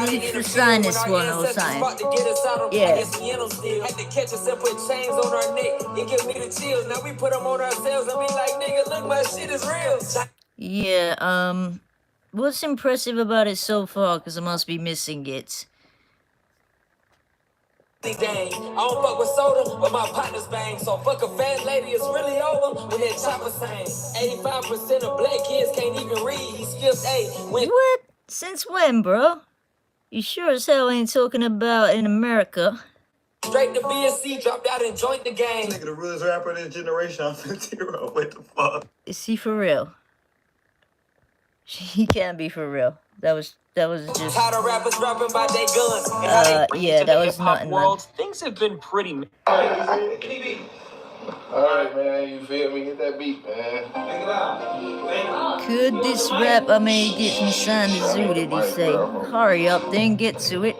need to sign this one all the time. Yeah. Had to catch us and put chains on our neck and give me the chills. Now we put them on ourselves and be like, nigga, look, my shit is real. Yeah, what's impressive about it so far? Because I must be missing it. I don't fuck with soda, but my partner's bang. So fuck a fat lady, it's really over when that chopper sang. 85% of black kids can't even read. He skipped A. What? Since when, bro? You sure as hell ain't talking about in America. Straight to BSC, dropped out and joined the game. Nigga, the realest rapper in this generation, I'm 50-year-old. What the fuck? Is he for real? He can't be for real. That was just. How the rappers dropping by their guns. Yeah, that was nothing, man. Things have been pretty. Alright, man, you feel me? Hit that beat, man. Could this rap I made get me signed to Zoo, did he say? Hurry up, then get to it.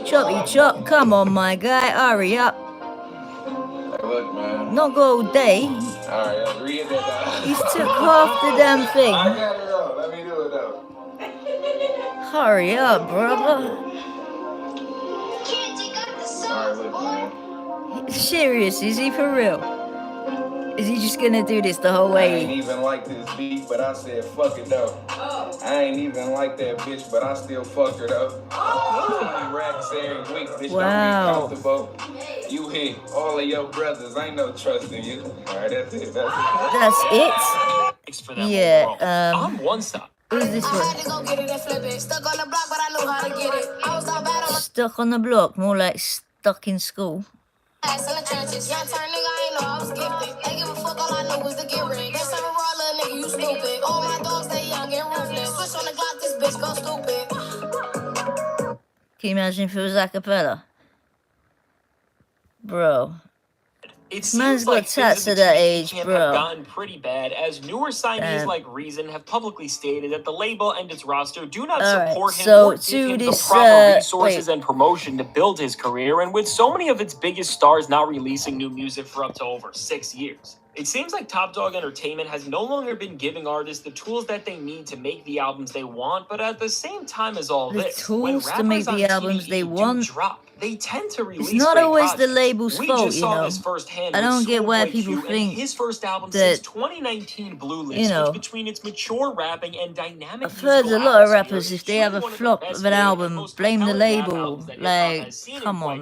Choppy chop, come on, my guy, hurry up. Hey, look, man. Not go all day. Alright, read that. He's took half the damn thing. I got it though. Let me do it though. Hurry up, brother. Alright, look, man. Serious, is he for real? Is he just gonna do this the whole way? I ain't even like this beat, but I said fuck it though. Oh. I ain't even like that bitch, but I still fucked her though. Oh. Racks every week, bitch. Wow. Don't be comfortable. You hit all of your brothers. Ain't no trust in you. Alright, that's it. That's it. Thanks for that. Yeah. I'm one stop. Who's this one? Stuck on the block, but I knew how to get it. I was all bad on stuck on the block, more like stuck in school. Ass in the trenches, young turn nigga, I ain't know I was gifted. They give a fuck, all I knew was to get rich. They serve a raw little nigga, you stupid. All my dogs, they young and ruthless. Switch on the Glock, this bitch go stupid. Can you imagine if it was a cappella? Bro. It seems like tats at that age, bro. Have gotten pretty bad as newer signees like Reason have publicly stated that the label and its roster do not support him or give him the proper resources and promotion to build his career, and with so many of its biggest stars not releasing new music for up to over 6 years. It seems like Top Dog Entertainment has no longer been giving artists the tools that they need to make the albums they want, but at the same time as all this, when rappers to make the albums they want drop, they tend to release. It's not always the label's fault, you know. I don't get why people think his first album that, since 2019, Blue List, you know, between its mature rapping and dynamic. I've heard a lot of rappers, if they have a flop of an album, blame the label. Like, come on.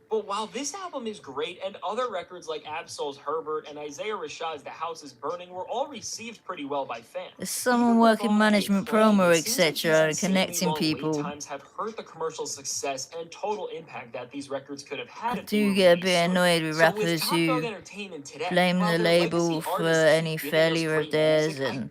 But while this album is great, and other records like Absol's Herbert and Isaiah Rashad's The House is Burning were all received pretty well by fans. There's someone working management, promo, etc., and connecting people. Times have hurt the commercial success and total impact that these records could have had. I do get a bit annoyed with rappers who blame the label for any failure of theirs and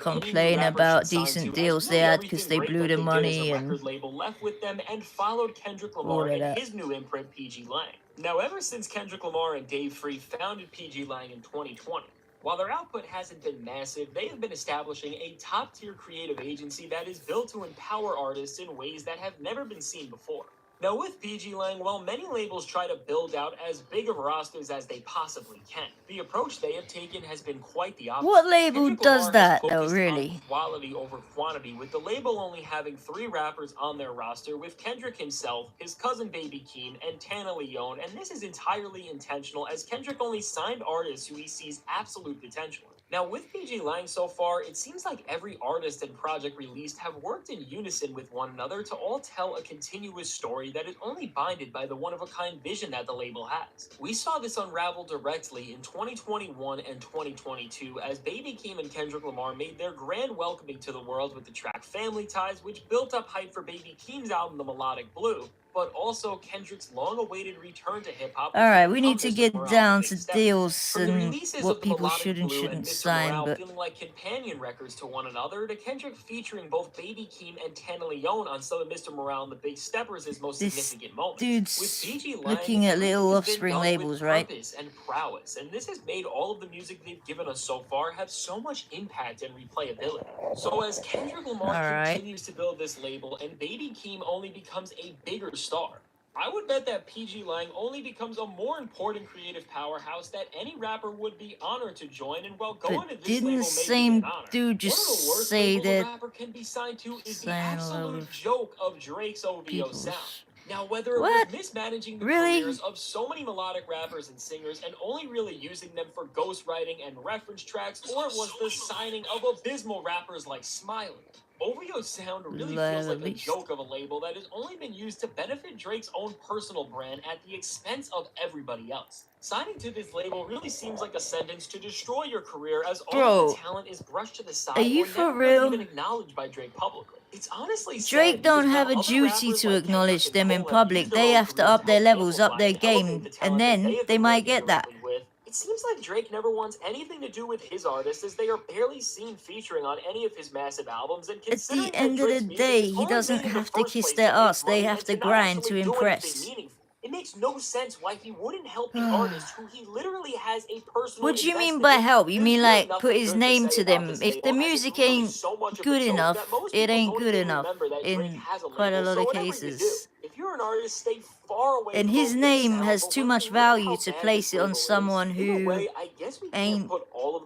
complain about decent deals they had because they blew the money and followed Kendrick Lamar and his new imprint PG Lang. Now, ever since Kendrick Lamar and Dave Free founded PG Lang in 2020, while their output hasn't been massive, they have been establishing a top-tier creative agency that is built to empower artists in ways that have never been seen before. Now, with PG Lang, while many labels try to build out as big of rosters as they possibly can, the approach they have taken has been quite the opposite. What label does that, though, really? Quality over quantity, with the label only having 3 rappers on their roster, with Kendrick himself, his cousin Baby Keem, and Tana Leone, and this is entirely intentional, as Kendrick only signed artists who he sees absolute potential in. Now, with PG Lang so far, it seems like every artist and project released have worked in unison with one another to all tell a continuous story that is only binded by the one-of-a-kind vision that the label has. We saw this unravel directly in 2021 and 2022 as Baby Keem and Kendrick Lamar made their grand welcoming to the world with the track Family Ties, which built up hype for Baby Keem's album The Melodic Blue, but also Kendrick's long-awaited return to hip-hop. Alright, we need to get down to deals and what people should and shouldn't sign, but feeling like companion records to one another, to Kendrick featuring both Baby Keem and Tana Leone on some of Mr. Morale and the Big Steppers' most significant moments. Dude's looking at little Offspring labels, right? And prowess, and this has made all of the music they've given us so far have so much impact and replayability. So as Kendrick Lamar continues to build this label and Baby Keem only becomes a bigger star, I would bet that PG Lang only becomes a more important creative powerhouse that any rapper would be honored to join, and while going to this label may be an honor, dude just one of the worst say labels that a rapper can be signed to is the absolute joke of Drake's OVO sound. Now, whether it was mismanaging the careers of so many melodic rappers and singers and only really using them for ghostwriting and reference tracks, or it was the signing of abysmal rappers like Smiley, OVO sound really feels like a joke of a label that has only been used to benefit Drake's own personal brand at the expense of everybody else. Signing to this label really seems like a sentence to destroy your career, as all of the talent is brushed to the side or never really even acknowledged by Drake publicly. It's honestly Drake don't have a duty to acknowledge them in public. They have to up their levels, up their game, and then they might get that. It seems like Drake never wants anything to do with his artists, as they are barely seen featuring on any of his massive albums. And at the end of the day, he doesn't have to kiss their ass. They have to grind to impress. It makes no sense why he wouldn't help the artist who he literally has a personal. What do you mean by help? You mean like put his name to them? If the music ain't good enough, it ain't good enough in quite a lot of cases. If you're an artist, stay far away. And his name has too much value to place it on someone who ain't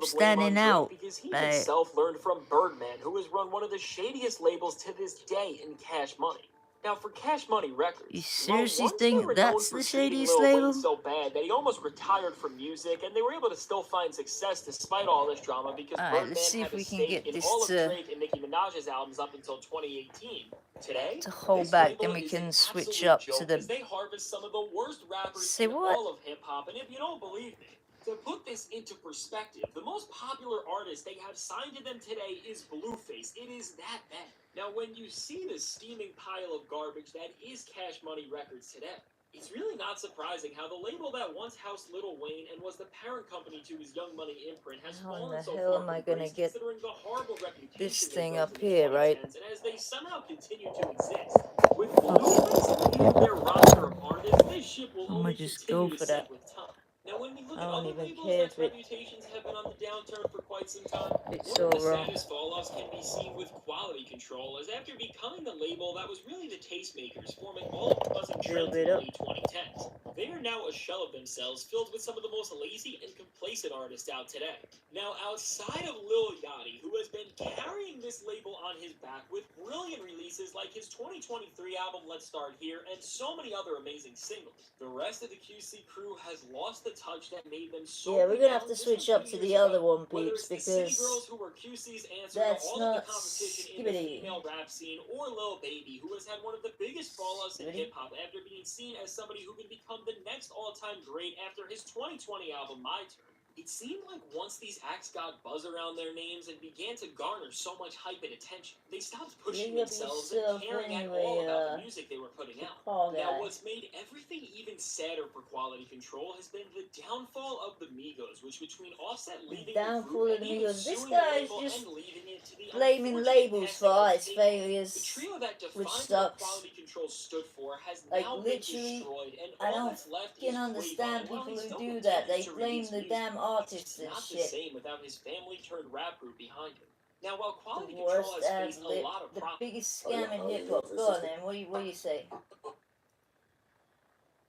standing out. Because he himself learned from Birdman, who has run one of the shadiest labels to this day in Cash Money. Now, for Cash Money Records, you seriously think that's the shadiest label? So bad that he almost retired from music, and they were able to still find success despite all this drama because Birdman had a stake in all of Drake and Nicki Minaj's albums up until 2018. Today, to hold back, then we can switch up to the. They harvest some of the worst rappers in all of hip hop, and if you don't believe me, to put this into perspective, the most popular artist they have signed to them today is Blueface. It is that bad. Now, when you see the steaming pile of garbage that is Cash Money Records today, it's really not surprising how the label that once housed Lil Wayne and was the parent company to his Young Money imprint has fallen so far from grace, considering the horrible reputation this thing up here, right? And as they somehow continue to exist, with Blueface leading their roster of artists, this ship will only continue to sink with time. Now, when we look at other labels that reputations have been on the downturn for quite some time, one of the saddest fall-offs can be seen with Quality Control, as after becoming the label that was really the tastemakers, forming all of the buzzing trends in the late 2010s, they are now a shell of themselves, filled with some of the most lazy and complacent artists out today. Now, outside of Lil Yachty, who has been carrying this label on his back with brilliant releases like his 2023 album Let's Start Here and so many other amazing singles, the rest of the QC crew has lost the touch that made them so. Yeah, we're gonna have to switch up to the other one, peeps, because girls who were QC's answer that's to all not of the competition in the female rap scene, or Lil Baby, who has had one of the biggest fallouts in hip hop after being seen as somebody who could become the next all-time great after his 2020 album My Turn. It seemed like once these acts got buzz around their names and began to garner so much hype and attention, they stopped pushing themselves and caring at all about the music they were putting out. Now, what's made everything even sadder for Quality Control has been the downfall of the Migos, which between Offset leaving the group and even suing the label and leaving it to the blaming labels for artist failures, the trio that which defined sucks. what Quality Control stood for has like now been destroyed, and I all don't that's left can is understand Quavo. people who do that. They blame the damn artists and not shit. The same without his family turned rap group behind him. Now, while Quality The Control worst has faced a lot of the biggest scam in hip hop. Go on then. What do you say?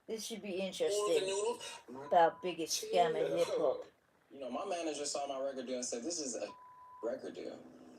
This should be interesting. About biggest scam in hip hop. You know, my manager saw my record deal and said, "This is a record deal."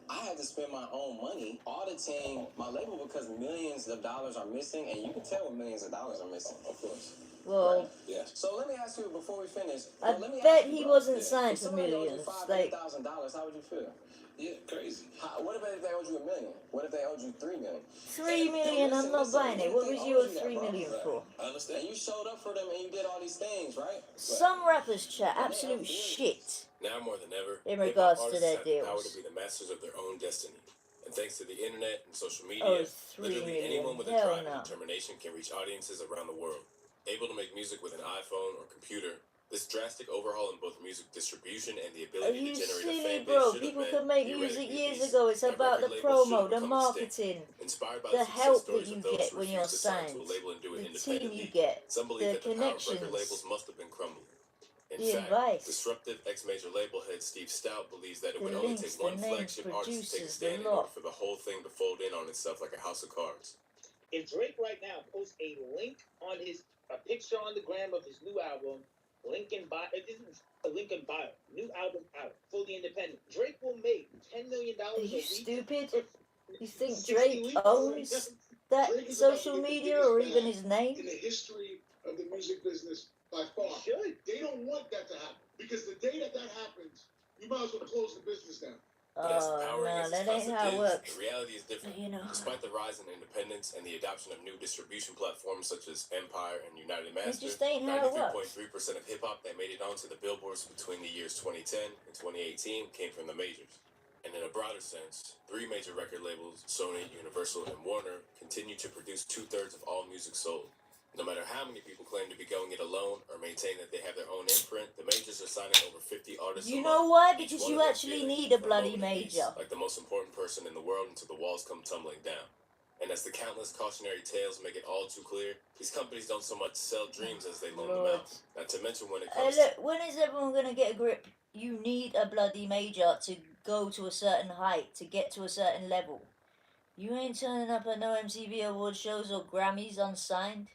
I had to spend my own money auditing my label because millions of dollars are missing, and you can tell when millions of dollars are missing, of course. Well, right. Yeah. So let me ask you before we finish. I bet he wasn't signed for millions. Like $500,000, how would you feel? Yeah, crazy. What if they owed you $1 million? What if they owed you $3 million? $3 million, I'm not buying it. What was you owe $3 million for? I understand. And you showed up for them and you did all these things, right? Some rappers chat absolute shit. Now more than ever, in regards to their have the power deals. to be the masters of their own destiny. And thanks to the internet and social media, literally anyone with a Hell drive no. and determination can reach audiences around the world. Able to make music with an iPhone or computer, this drastic overhaul in both music distribution and the Are ability you to generate silly, a fan bro? base People should could have make meant music theoretically years released, ago. It's and about the record labels promo, should the become extinct. marketing, Inspired by the success help that stories you of those get who when you're refused to sign signed, to a label and do it the team independently. you get, Some believe the that the power of record connections, labels must have been crumbling. In the fact, advice, disruptive ex-major label head Steve Stout believes that it the would only links, take the one names, flagship artist to take a producers, the stand in order lot. for the whole thing to fold in on itself like a house of cards. If Drake right now posts a link on a picture on the gram of his new album, link in bio, this is a link in bio, new album out, fully independent. Drake will make $10 million Are a you week. stupid? You think 60 Drake weeks. owns that social media or even his name? In the history of the music business by far. Should. They don't want that to happen because the day that happens, you might as well close the business down. But as Oh, empowering no, as this that ain't concept how it is, works. the reality is different. You know. Despite the rise in independence and the adoption of new distribution platforms such as Empire and United Master, just ain't how it works. 93.3% of hip-hop that made it onto the billboards between the years 2010 and 2018 came from the majors. And in a broader sense, 3 major record labels, Sony, Universal, and Warner, continue to produce 2/3 of all music sold. No matter how many people claim to be going it alone or maintain that they have their own imprint, the majors are signing over 50 artists You a know month. why? Each Because one you of them actually feeling, need a for bloody moment at least, major. like the most important person in the world until the walls come tumbling down. And as the countless cautionary tales make it all too clear, these companies don't so much sell dreams as they loan them out. Not to mention when it Hey, comes look, when is everyone gonna get a grip? You need a bloody major to go to a certain height, to get to a certain level. You ain't turning up at no MTV award shows or Grammys unsigned.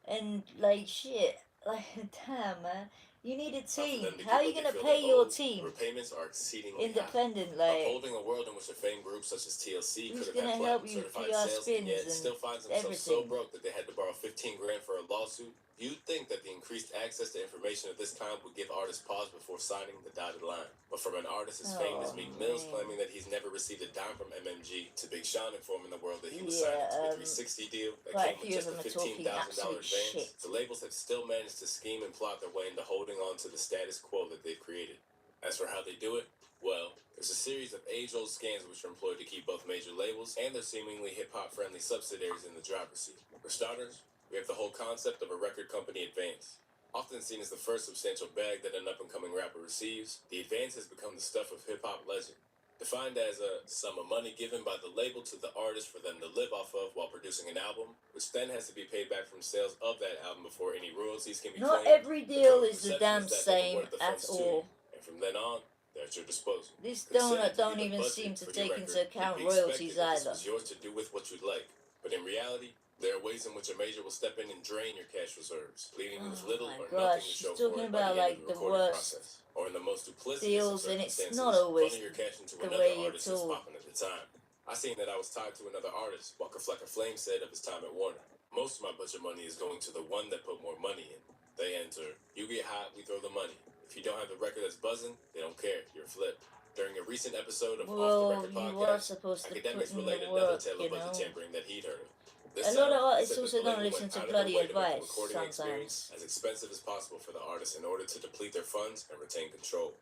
And, like, shit. Like, damn, man. You need a team. How are you gonna pay your team? repayments are exceedingly Independent, high. like, Upholding a world in which a famed group such as TLC who's could have gonna had help platinum you certified PR sales and spins yet and still finds themselves so everything? broke that they had to borrow 15 grand for a lawsuit. You'd think that the increased access to information of this kind would give artists pause before signing the dotted line. But from an artist as famed as Meek Mill's claiming that he's never received a dime from MMG to Big Sean informing the world that he was signed into the 360 deal that came with just a $15,000 advance, the labels have still managed to scheme and plot their way into holding on to the status quo that they've created. As for how they do it, well, there's a series of age-old scams which are employed to keep both major labels and their seemingly hip-hop friendly subsidiaries in the driver's seat. For starters, we have the whole concept of a record company advance. Often seen as the first substantial bag that an up-and-coming rapper receives, the advance has become the stuff of hip-hop legend. Defined as a sum of money given by the label to the artist for them to live off of while producing an album, which then has to be paid back from sales of that album before any royalties can be claimed. Not every deal is the damn same at all. And from then on, they're at your disposal. This donut don't even seem to take into account royalties either. This was yours to do with what you'd like. But in reality, there are ways in which a major will step in and drain your cash reserves, leaving you with little or nothing to show for it by the end of the recording process. Or in the most duplicitous deals, of and it's circumstances, not always funneling your cash into the another way you're artist that's told. popping at the time. I seen that I was tied to another artist, Walker Flecker Flame said of his time at Warner. Most of my budget money is going to the one that put more money in. They enter. You get hot, we throw the money. If you don't have the record that's buzzing, they don't care. You're flipped. During a recent episode of Off the Record podcast, academics related another tale of budget tampering that he'd heard of. A lot of artists also don't listen to bloody advice sometimes. As expensive as possible for the artists in order to deplete their funds and retain control.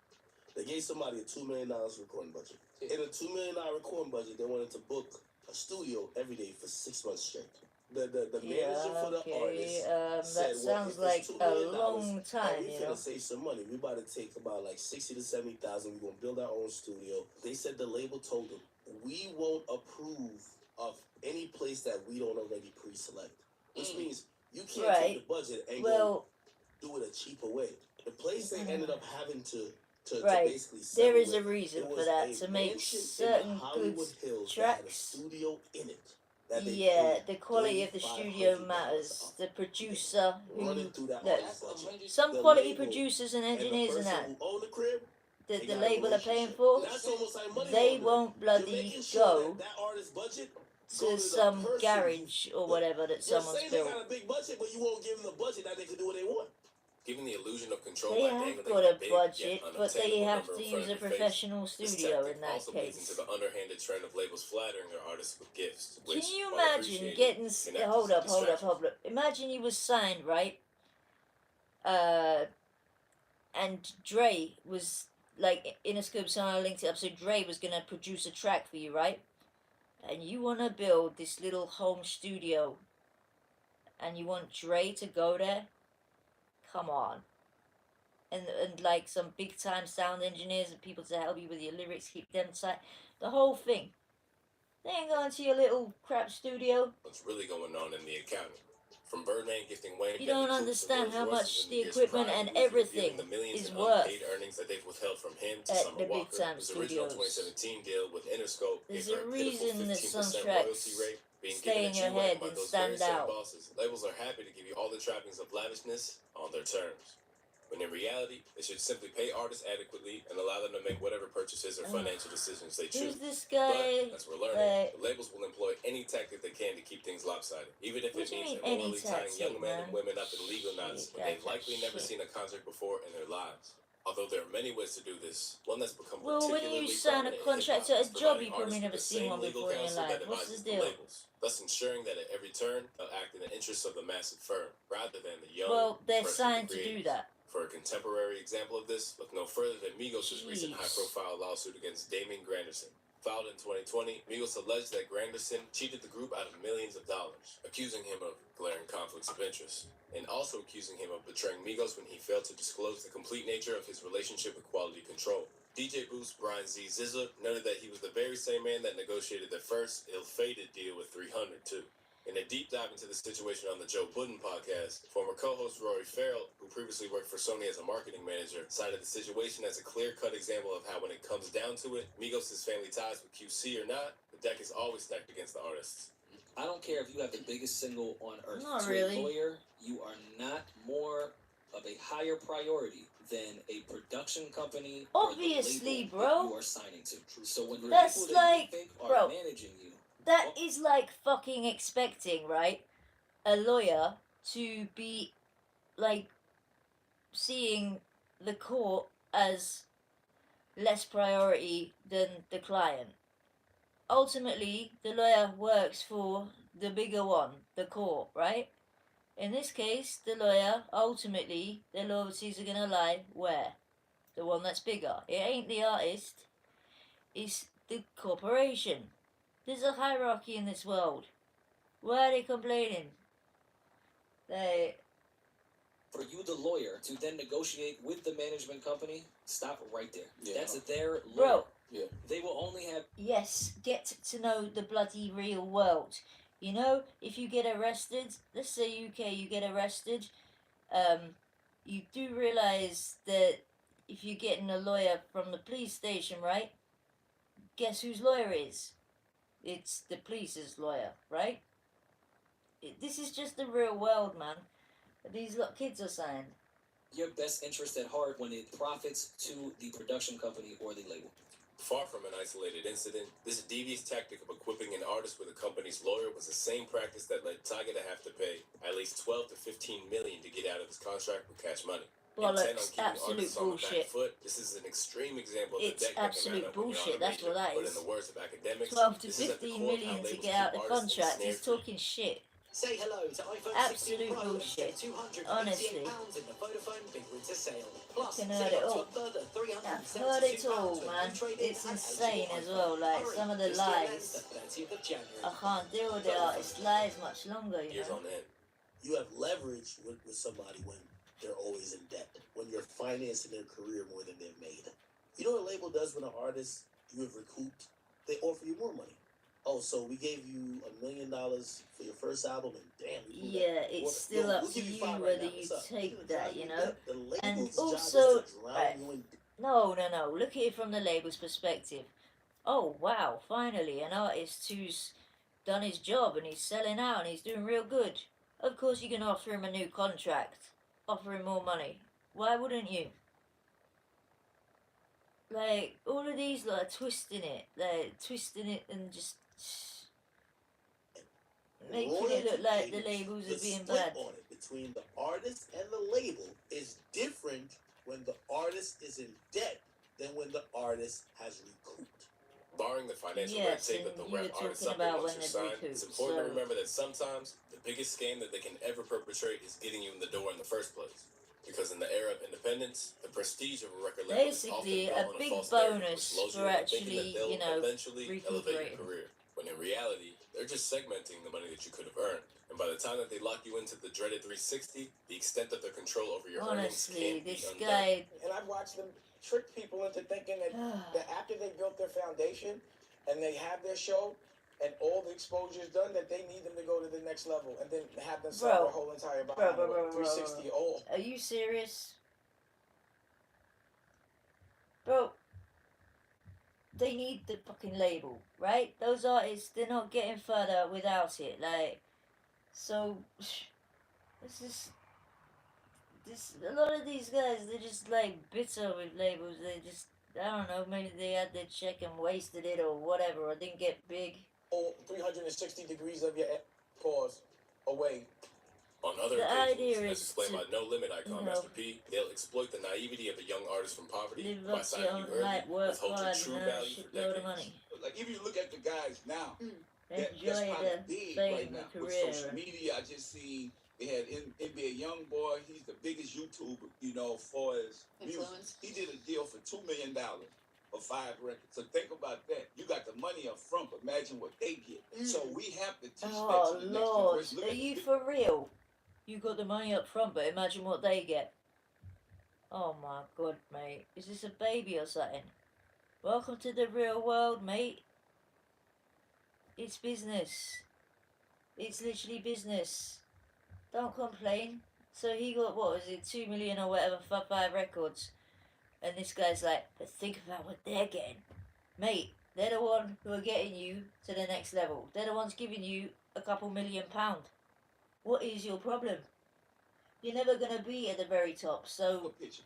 They gave somebody a $2 million recording budget. In a $2 million recording budget, they wanted to book a studio every day for 6 months straight. The manager for the artist said, that sounds like a long time, we finna save some money. We about to take about like 60 to 70,000. We're gonna build our own studio. They said the label told them, we won't approve of any place that we don't already pre-select. Which means you can't take the budget and go do it a cheaper way. The place they ended up having to basically there is a reason for that, to make certain good tracks. Studio in it. Yeah, the quality of the studio matters. The producer some quality producers and engineers and that the label are paying for, they won't bloody go to some garage or whatever that someone's built. They got a big budget, but you won't give them the budget that they can do what they want. Giving the illusion of control They by have got a budget, but they have to use a professional studio in that also leads into case. the underhanded trend of labels flattering their artists with gifts. Can you imagine getting... Hold up. Imagine you was signed, right? And Dre was, like, in a scope, someone linked it up, so Dre was gonna produce a track for you, right? And you wanna build this little home studio, and you want Dre to go there? Come on. And like some big time sound engineers and people to help you with your lyrics, keep them tight. The whole thing. They ain't going to your little crap studio. What's really going on in the accounting? From Birdman gifting Wayne, you don't understand how much the equipment and everything is worth earnings that they've withheld from him to at the big time His original studios. 2017 deal with Interscope There's a reason that some tracks Being stay given in a your G-Wagon head by and those very stand same out. bosses, labels are happy to give you all the trappings of lavishness on their terms. When in reality, they should simply pay artists adequately and allow them to make whatever purchases or financial decisions they choose. Who's this guy? But, as we're learning, the labels will employ any tactic they can to keep things lopsided, even if What it do you means mean, any immorally tying tactic, young men man? and women up in legal knots when they've likely never seen a concert before in their lives. Although there are many ways to do this, one that's become Well, when you particularly sign a prominent in contract hip-hop at is a job, providing you probably artists never with the seen same one legal before in your counsel life. that What's the advises the deal? labels, thus ensuring that at every turn they'll act in the interests of the massive firm rather than the young. Well, they're impressionable signed to do creators. that. For a contemporary example of this, look no further than Migos' recent Jeez. high-profile lawsuit against Damien Granderson. Filed in 2020, Migos alleged that Granderson cheated the group out of millions of dollars, accusing him of glaring conflicts of interest, and also accusing him of betraying Migos when he failed to disclose the complete nature of his relationship with Quality Control. DJ Boost Brian Z. Zizza noted that he was the very same man that negotiated the first ill-fated deal with 300 too. In a deep dive into the situation on the Joe Budden podcast, former co-host Rory Farrell, who previously worked for Sony as a marketing manager, cited the situation as a clear-cut example of how when it comes down to it, Migos' family ties with QC or not, the deck is always stacked against the artists. I don't care if you have the biggest single on earth. Not to really. a lawyer, you are not more of a higher priority than a production company Obviously, or the label bro. that you are signing to. So when the That's people that like- you think are bro, managing you, That is like fucking expecting, right, a lawyer to be, like, seeing the court as less priority than the client. Ultimately, the lawyer works for the bigger one, the court, right? In this case, the lawyer, ultimately, their loyalties are gonna lie where? The one that's bigger. It ain't the artist, it's the corporation. There's a hierarchy in this world. Why are they complaining? for you, the lawyer, to then negotiate with the management company, stop right there. Yeah. That's their lawyer. Bro, Yeah. They will only have yes, get to know the bloody real world. You know, if you get arrested, let's say UK, you get arrested, you do realise that if you're getting a lawyer from the police station, right? Guess whose lawyer is? It's the police's lawyer, right? This is just the real world, man. These kids are saying. your best interest at heart when it profits to the production company or the label. Far from an isolated incident, this devious tactic of equipping an artist with a company's lawyer was the same practice that led Tyga to have to pay at least 12 to 15 million to get out of his contract with Cash Money. Intent on Bollocks, keeping absolute artists on the back bullshit. foot, this is an extreme example of It's the deck that can absolute mount up when you're bullshit, on a that's major. what that But is. in the words of academics, 12 to this is at the 15 core of how million to labels get out keep the artists contract. He's ensnared to talking shit. Say hello to iPhone 16 Absolute Pro bullshit. and get Honestly. £288 in the Vodafone Big Winter Sale. Plus, Can heard save it up to all. a further I've heard it £372 all, when man. you trade in It's an insane eligible as iPhone. well. Like, Hurry, some of the this deal ends lies. the 30th of January. I can't deal with the artist lies much longer, you years know. on end. You have leverage with somebody when they're always in debt, when you're financing their career more than they've made. You know what a label does when an artist you have recouped? They offer you more money. Oh, so we gave you $1 million for your first album, and damn, we pulled Yeah, that. it's Well, still no, up we'll to give you 5 right whether now. you What's up? take You're gonna that, drive you me know. nuts. The label's And job is also, to drown right. you in No. Look at it from the label's perspective. Oh, wow, finally, an artist who's done his job and he's selling out and he's doing real good. Of course, you can offer him a new contract, offer him more money. Why wouldn't you? Like, all of these are twisting it, and just making it look like the labels are being split bad. on it between the artist and the label is different when the artist is in debt than when the artist has recouped. Barring the financial red Yes, tape and that the you were rap artists talking suffer about once when you're they've signed, recouped, it's important to so- remember that sometimes the biggest scam that they can ever perpetrate is getting you in the door in the first place. Because in the era of independence, the prestige of a record label is Basically, often built a on a big false narrative, bonus which lulls you for into thinking actually, that they'll you know, eventually elevate your recuperating. career. When in reality, they're just segmenting the money that you could have earned. And by the time that they lock you into the dreaded 360, the extent of their control over your earnings Honestly, can't this be undone. guy. And I've watched them trick people into thinking that after they built their foundation and they have their show and all the exposure is done, that they need them to go to the next level and then have them sell Bro. their whole entire Bro, behind bro, bro, bro, 360 all. Are you serious? Bro, they need the fucking label, right? Those artists, they're not getting further without it. Like, so this is this. A lot of these guys, they're just like bitter with labels. They just, I don't know. Maybe they had their check and wasted it or whatever, or didn't get big. 360 degrees of your pause away. On other The occasions, idea as is explained to, by No Limit icon you know, Master P, they'll exploit the naivety of a young artist from poverty live by up to signing your you own early, hype, work withhold your hard, true and earn a value for shitload of decades. money. Like, if you look at the guys now, that's Enjoy kind the of big fame right and now. With career. social media, I just see they had NBA YoungBoy. He's the biggest YouTuber, you know, for his music. He did a deal for $2 million for 5 records. So think about that. You got the money up front, but imagine what they get. So we have to teach that Oh to the Lord, next generation. are you for real? You got the money up front, but imagine what they get. Oh my god, mate. Is this a baby or something? Welcome to the real world, mate. It's business. It's literally business. Don't complain. So he got, what was it, 2 million or whatever for 5 records. And this guy's like, but think about what they're getting. Mate, they're the one who are getting you to the next level. They're the ones giving you a couple £1,000,000. What is your problem? You're never going to be at the very top, so it's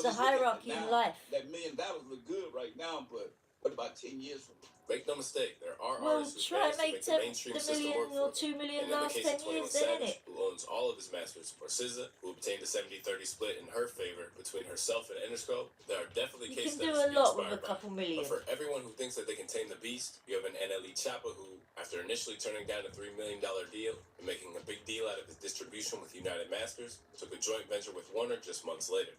a hierarchy in life. That $1 million look good right now, but what about 10 years from now? Make no mistake, there are Well, artists who try and managed to make make the mainstream the system million work or for 2 them. million And in the last case 10 of 21 years, then, Savage, innit? who owns all of his masters, or SZA, who obtained a 70-30 split in her favor between herself and Interscope, there are definitely You case can do studies to a be lot with inspired a by. couple million. But for everyone who thinks that they can tame the beast, you have an NLE Choppa who, after initially turning down a $3 million deal and making a big deal out of his distribution with United Masters, took a joint venture with Warner just months later.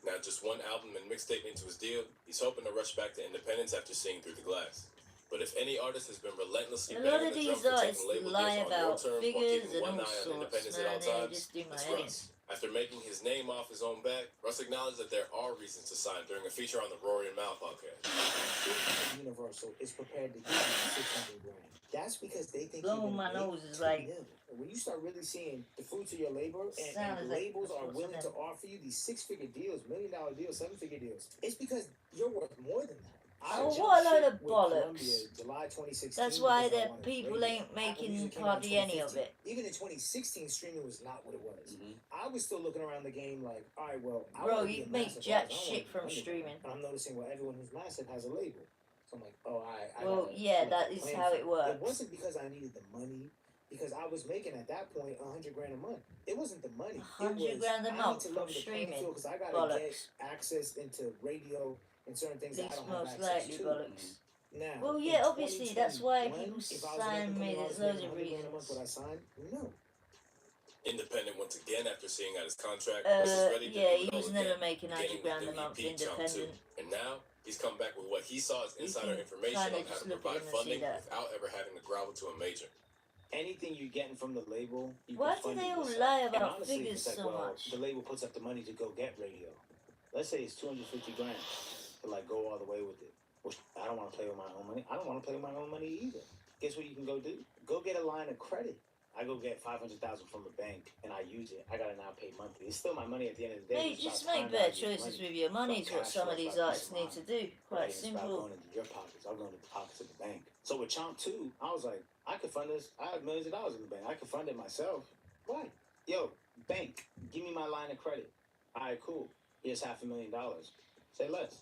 Now just one album and mixtape into his deal, he's hoping to rush back to independence after seeing Through the Glass. But if any artist has been relentlessly A lot banging of the these drum for artists taking label lie deals on your about terms while figures keeping and one all eye on sorts, independence at man. all They times, just do my it's head in. Russ. After making his name off his own back, Russ acknowledged that there are reasons to sign during a feature on the Rory and Mal podcast. Universal is prepared to give you 600 grand. That's because they think Blowing you're my gonna nose make is 2 like- million. When you start really seeing the fruits of your labor Sound and is like labels are what's willing in to them. offer you these 6-figure deals, $1 million deals, 7-figure deals, it's because you're worth more than that. Oh, jumped what a load ship of with bollocks. Columbia July 2016. That's why because I the wanted people radio. ain't Apple making Music came out in hardly any of 2015. it. Even in 2016, streaming was not what it was. I was still looking around the game like, all right, well, I Bro, wanna be you a make massive jack artist. I don't shit wanna from be underground. streaming. And I'm noticing, well, everyone who's massive has a label. So I'm like, oh, I Well, gotta, yeah, like, that is plan how for it works. It wasn't because I needed the money, because I was making at that point 100 grand a month. It wasn't the money. 100 grand a I need month to from level the playing streaming. field because I gotta Bollocks. get access into radio and certain things that I Least don't have most access likely to. bollocks. Now, Well, in yeah, obviously, that's why 2021, people if I was an sign me. up-and-coming There's artist loads making of 100 grand a month, reasons. would I sign? No. Independent once again after seeing out his contract, Russ is ready to Yeah, do he it all was again, never making 100 beginning grand a with new month EP Chunk 2. independent. And now, he's come back with what he saw as You insider can information kinda on how just to look at provide him and see funding that. without ever having to grovel to a major. Anything you're getting from the label, you Why can fund do they it all yourself. lie And about honestly, figures it's like, so well, much? the label puts up the money to go get radio. Let's say it's 250 grand to like go all the way with it. Which I don't want to play with my own money. I don't want to play with my own money either. Guess what you can go do? Go get a line of credit. I go get 500,000 from a bank and I use it. I gotta now pay monthly. It's still my money at the end of the day. Mate, It's just about make time better that I use choices money. with your money It's is about what some cash of flow, these it's about artists peace of need to mind. do. Right? Quite It's about simple. going into your pockets. I'm going into the pockets of the bank. So with Chomp 2, I was like, I could fund this. I have millions of dollars in the bank. I could fund it myself. Why? Yo, bank, give me my line of credit. All right, cool. Here's $500,000. Say less.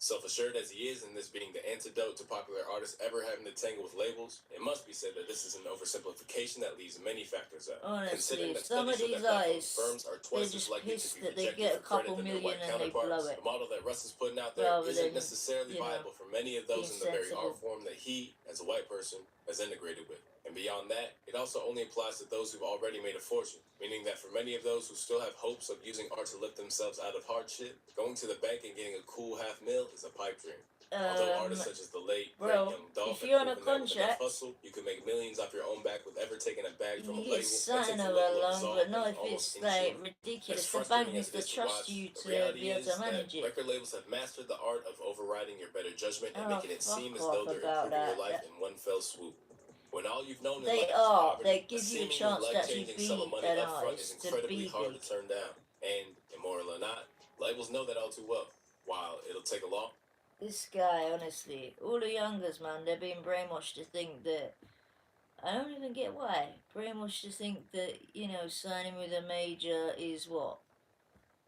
Self-assured as he is, and this being the antidote to popular artists ever having to tangle with labels, it must be said that this is an oversimplification that leaves many factors out. Honestly, Considering that some of studies show these that black-owned artists, firms are they're twice as just likely to pissed be that they rejected get a for credit couple than their million white and they blow counterparts. it. The model that Russ is putting out there Rather isn't than, necessarily you know, viable for many of those in the very sensible. art form that he, as a white person, has integrated with. And beyond that, it also only applies to those who've already made a fortune, meaning that for many of those who still have hopes of using art to lift themselves out of hardship, going to the bank and getting a cool $500,000 is a pipe dream. Although artists such as the late, great bro, Young Dolph if have you're on a proven that with enough contract, hustle, you can make millions off your own back with ever taking a bag from a you label. get something That takes a of level a of loan, resolve but that not is if almost it's like inhuman. ridiculous. As The bank frustrating needs as to it is to trust watch, you the to reality be able is to that manage it. record labels have mastered the art of overriding your better judgment and Oh, making it fuck seem as off though they're about improving your that. life in one fell swoop. When all you've known in They life is are. poverty, They give a you a seemingly chance to actually life-changing sum of be money an up front is artist, to incredibly be hard big. to turn down. And, immoral or not, labels know that all too well. While it'll take a long This guy, honestly, all the youngers, man, they're being brainwashed to think that. I don't even get why. Brainwashed to think that, signing with a major is what?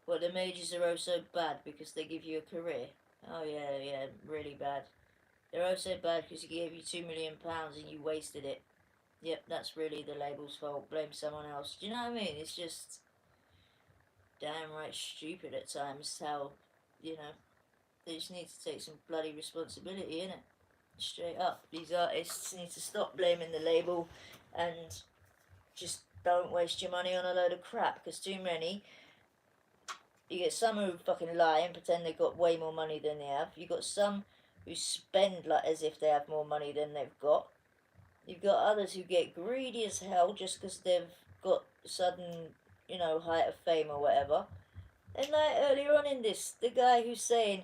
Well, the majors are oh so bad because they give you a career. Oh, yeah, really bad. They're oh so bad because he gave you £2 million and you wasted it. Yep, that's really the label's fault. Blame someone else. Do you know what I mean? It's just downright stupid at times how, they just need to take some bloody responsibility, innit? Straight up. These artists need to stop blaming the label and just don't waste your money on a load of crap, because too many. You get some who fucking lie and pretend they've got way more money than they have. You got some who spend like as if they have more money than they've got. You've got others who get greedy as hell just because they've got sudden, height of fame or whatever. And like earlier on in this, the guy who's saying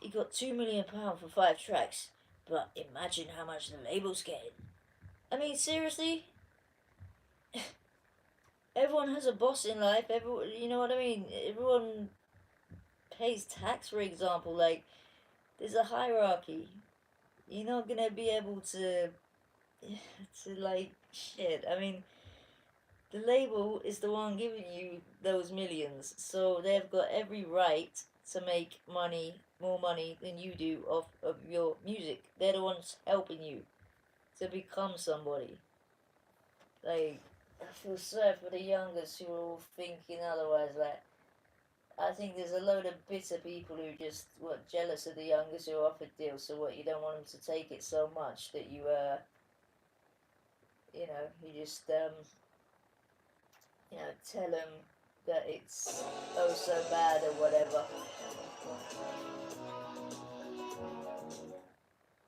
he got £2 million for 5 tracks, but imagine how much the label's getting. I mean, seriously? Everyone has a boss in life. Everyone, you know what I mean? Everyone pays tax, for example. Like, there's a hierarchy. You're not gonna be able to like, shit. I mean, the label is the one giving you those millions, so they've got every right to make money, more money than you do off of your music. They're the ones helping you to become somebody. Like, I feel sorry for the youngers who are all thinking otherwise. Like, I think there's a load of bitter people who just jealous of the youngers who are offered deals. So what, you don't want them to take it so much that you you just tell them that it's oh so bad or whatever.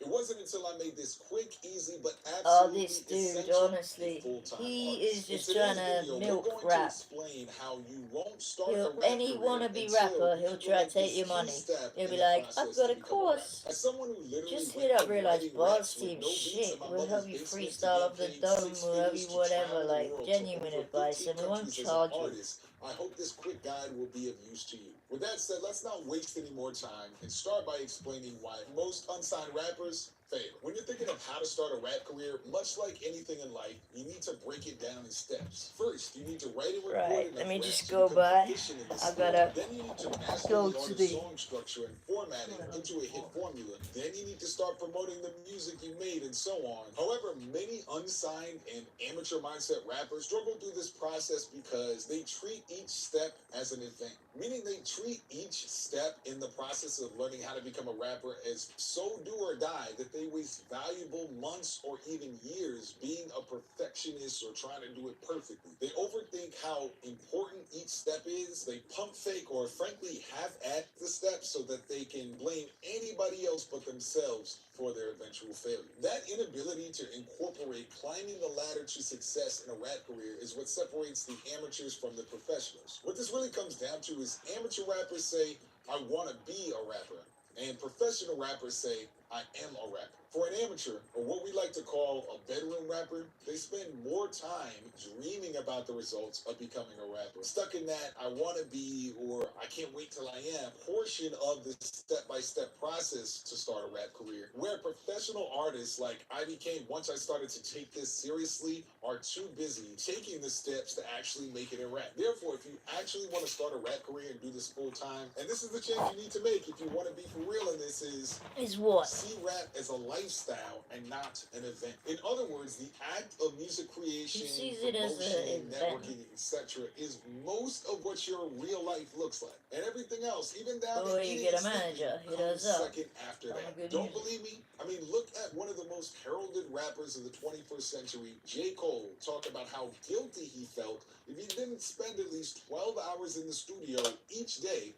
It wasn't until I made this quick, easy, but Oh, absolutely this dude, essential honestly, full-time he artist. is just In trying today's to video, milk we're going rap. to explain how you won't start a rap Any career wannabe until rapper, you he'll try to implement take this your key money. step He'll in be the like, I've process got to a become a rapper. course. As someone who literally Just went hit up from Real Life writing Bars raps with Team. no beats Shit, in my we'll mother's help you basement to freestyle off the getting paid dome. six We'll help you figures to whatever. travel the Like, world to genuine over advice, 15 and we won't countries as an charge you. artist, I hope this quick guide will be of use to you. With that said, let's not waste any more time and start by explaining why most unsigned rappers fail. When you're thinking of how to start a rap career, much like anything in life, you need to break it down in steps. First, you need to write and record Right, enough let me raps just to go become by. proficient in this I skill. gotta Then you need to master go the to artist's the. song structure and formatting into a hit formula. Then you need to start promoting the music you made and so on. However, many unsigned and amateur mindset rappers struggle through this process because they treat each step as an event. Meaning they treat each step in the process of learning how to become a rapper as so do or die that they waste valuable months or even years being a perfectionist or trying to do it perfectly. They overthink how important each step is. They pump fake or frankly half-act the steps so that they can blame anybody else but themselves for their eventual failure. That inability to incorporate climbing the ladder to success in a rap career is what separates the amateurs from the professionals. What this really comes down to is amateur rappers say, I want to be a rapper. And professional rappers say, I am a rapper. For an amateur, or what we like to call a bedroom rapper, they spend more time dreaming about the results of becoming a rapper. Stuck in that I want to be or I can't wait till I am portion of the step-by-step process to start a rap career. Where professional artists like I became once I started to take this seriously are too busy taking the steps to actually make it in rap. Therefore, if you actually want to start a rap career and do this full time, and this is the change you need to make if you want to be for real in this is what? see rap as a lifestyle and not an event. In other words, the act of music creation, He sees it as promotion, an networking, etc., is most of what your real life looks like. And everything else, even down Or to you eating get a and sleeping, manager. He comes does that. second after I'm a that. good Don't music. believe me? I mean, look at one of the most heralded rappers of the 21st century, J. Cole, talk about how guilty he felt if he didn't spend at least 12 hours in the studio each day.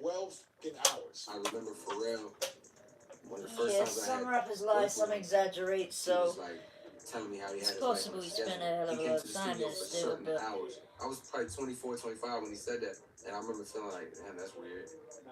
12 fucking hours. I remember Pharrell, one of the first Yes, times I some had rappers lie, worked some with him, exaggerate, he was so like telling me how he it's had his life possible on a he schedule. spent a hell of He a came lot to of the time studio there for still, certain but hours. I was probably 24, 25 when he said that, and I remember feeling like, man, that's weird,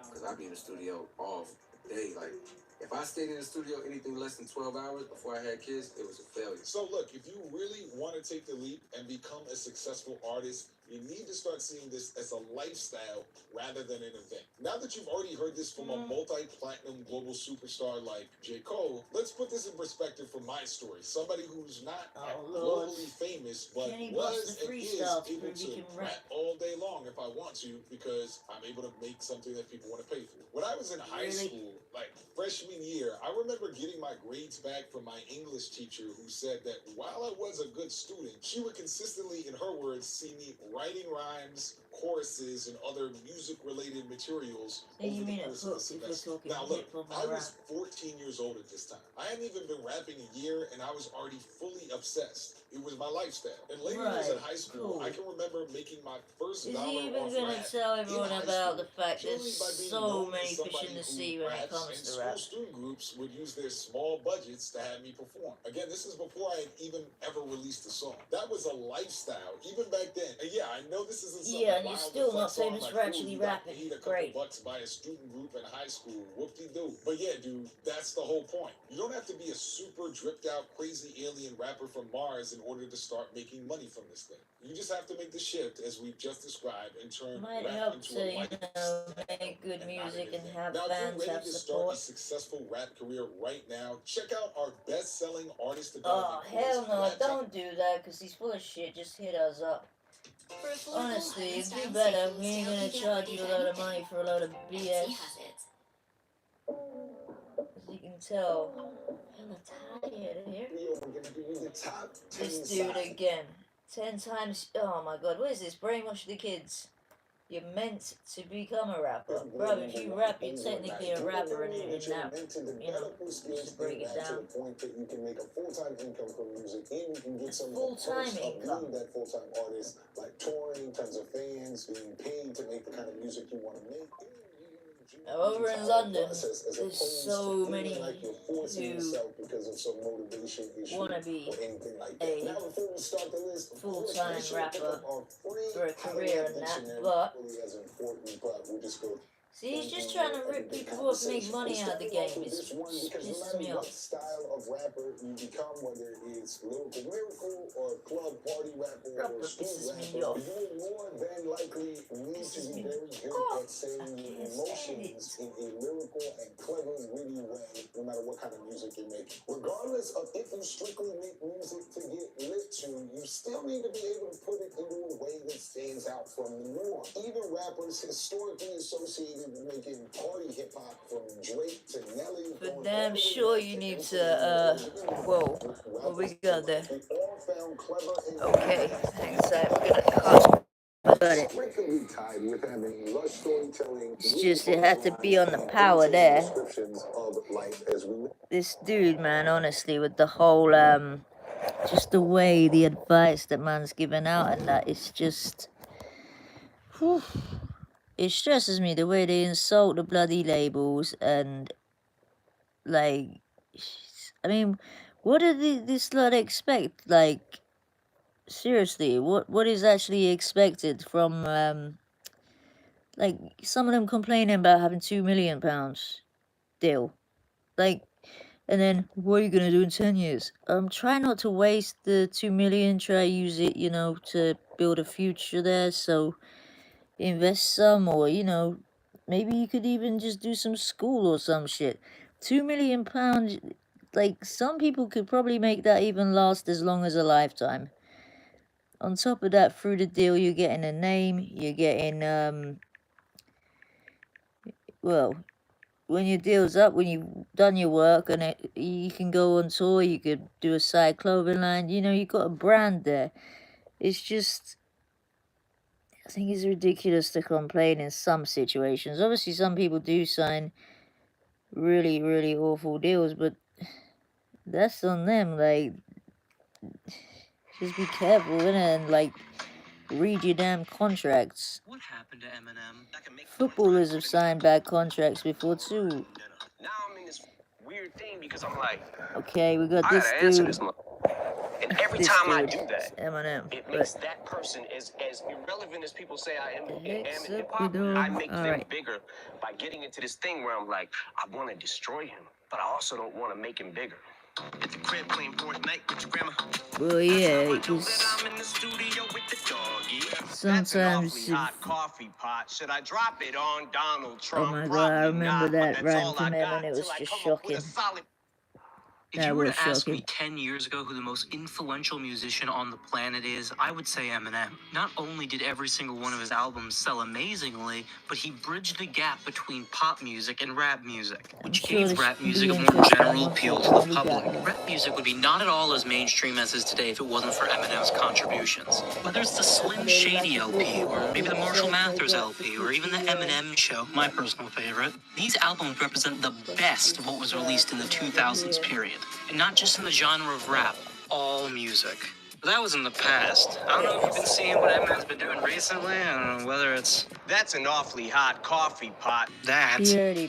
because I'd be in the studio all day. Like, if I stayed in the studio anything less than 12 hours before I had kids, it was a failure. So look, if you really want to take the leap and become a successful artist, You need to start seeing this as a lifestyle rather than an event. Now that you've already heard this from a multi-platinum global superstar like J. Cole, let's put this in perspective from my story. Somebody who's not globally famous, but was and is able to rap all day long if I want to, because I'm able to make something that people want to pay for. When I was in high school, like freshman year, I remember getting my grades back from my English teacher, who said that while I was a good student, she would consistently, in her words, see me writing rhymes, choruses, and other music-related materials over the course of the semester. Now look, I was 14 years old at this time. I hadn't even been rapping a year, and I was already fully obsessed. It was my lifestyle. And later years in high school, I can remember making my first dollar off rap. Is he even gonna tell everyone about the fact there's so many fish in the sea when it comes to rap? School student groups would use their small budgets to have me perform. Again, this is before I had even ever released a song. That was a lifestyle, even back then. And yeah, I know this isn't something and you're still not famous for actually rapping. Paid a couple bucks by a student group in high school. Whoop-de-doo. But yeah, dude, that's the whole point. You don't have to be a super dripped out, crazy alien rapper from Mars in order to start making money from this thing. You just have to make the shift, as we've just described, and turn rap into a lifestyle. Make good music and have now, fans, if you're have ready to support. start a successful rap career right now, check out our best-selling artist Oh, development hell no, course. don't do that, because he's full of shit. Just hit us up. Honestly, it'd be better. We ain't gonna charge you a load of money for a load of BS. As you can tell, I'm tired here. This dude again. 10 times. Oh my god, what is this? Brainwash the kids. You're meant to become a rapper. Bro, if you rap, you're technically a rapper in that, just break it down. You can make a full-time income from music, and you can get some full-time income. That full-time artist, like touring, tons of fans, being paid to make the kind of music you want to make. Over in London, there's so many who want to be a full-time rapper for a career in that, but see, he's just trying to rip people off, make money out of the game. It pisses me off. Style of rapper you become, whether it's lyrical miracle or club party rapper or street rapper, you will more than likely need to be very good at saying your emotions in a lyrical and clever, witty way, no matter what kind of music you make. Regardless of if you strictly make music to get lit to, you still need to be able to put it into a way that stands out from the norm. Even rappers historically associated with making party hip-hop, from Drake to Nelly. But damn sure you need to, whoa, what we got there? Okay, hang on a sec, we're gonna cut. Got it. It's just, it had to be on the power there. This dude, man, honestly, with the whole, just the way, the advice that man's giving out and that, it's just, whew, it stresses me the way they insult the bloody labels and, like, I mean, what did this slut expect? Like, seriously, what is actually expected from, like, some of them complaining about having £2 million deal. Like, and then, what are you going to do in 10 years? Try not to waste the 2 million, try use it, you know, to build a future there, so invest some, or, you know, maybe you could even just do some school or some shit. £2 million, like, some people could probably make that even last as long as a lifetime. On top of that, through the deal, you're getting a name, you're getting, well, when your deal's up, when you've done your work, and you can go on tour, you could do a side clothing line, you know, you've got a brand there. It's just, I think it's ridiculous to complain in some situations. Obviously, some people do sign really, really awful deals, but that's on them. Like, just be careful, innit? And, like, read your damn contracts. What happened to Eminem? Footballers have signed bad contracts before, too. Now I'm in this weird thing because I'm like, okay, we got I this gotta answer dude. this. And every time I do that, Eminem, it makes that person as irrelevant as people say I am in hip-hop. I make them bigger by getting into this thing where I'm like, I want to destroy him, but I also don't want to make him bigger. At the crib playing Fortnite with your grandma. Well, yeah, it was the studio with the doggy. Sometimes That's an awfully hot coffee pot. Should I drop it on Donald Trump? Oh my god, Probably I remember not, that but that's rhyme all from I him got and it was till I just come up with shocking. a solid. If you were to ask me 10 years ago who the most influential musician on the planet is, I would say Eminem. Not only did every single one of his albums sell amazingly, but he bridged the gap between pop music and rap music, which gave rap music a more general appeal to the public. Rap music would be not at all as mainstream as it is today if it wasn't for Eminem's contributions. Whether it's the Slim Shady LP, or maybe the Marshall Mathers LP, or even the Eminem Show, my personal favorite, these albums represent the best of what was released in the 2000s period. And not just in the genre of rap, all music. But that was in the past. I don't know if you've been seeing what Eminem's been doing recently. I don't know whether it's... That's an awfully hot coffee pot. That.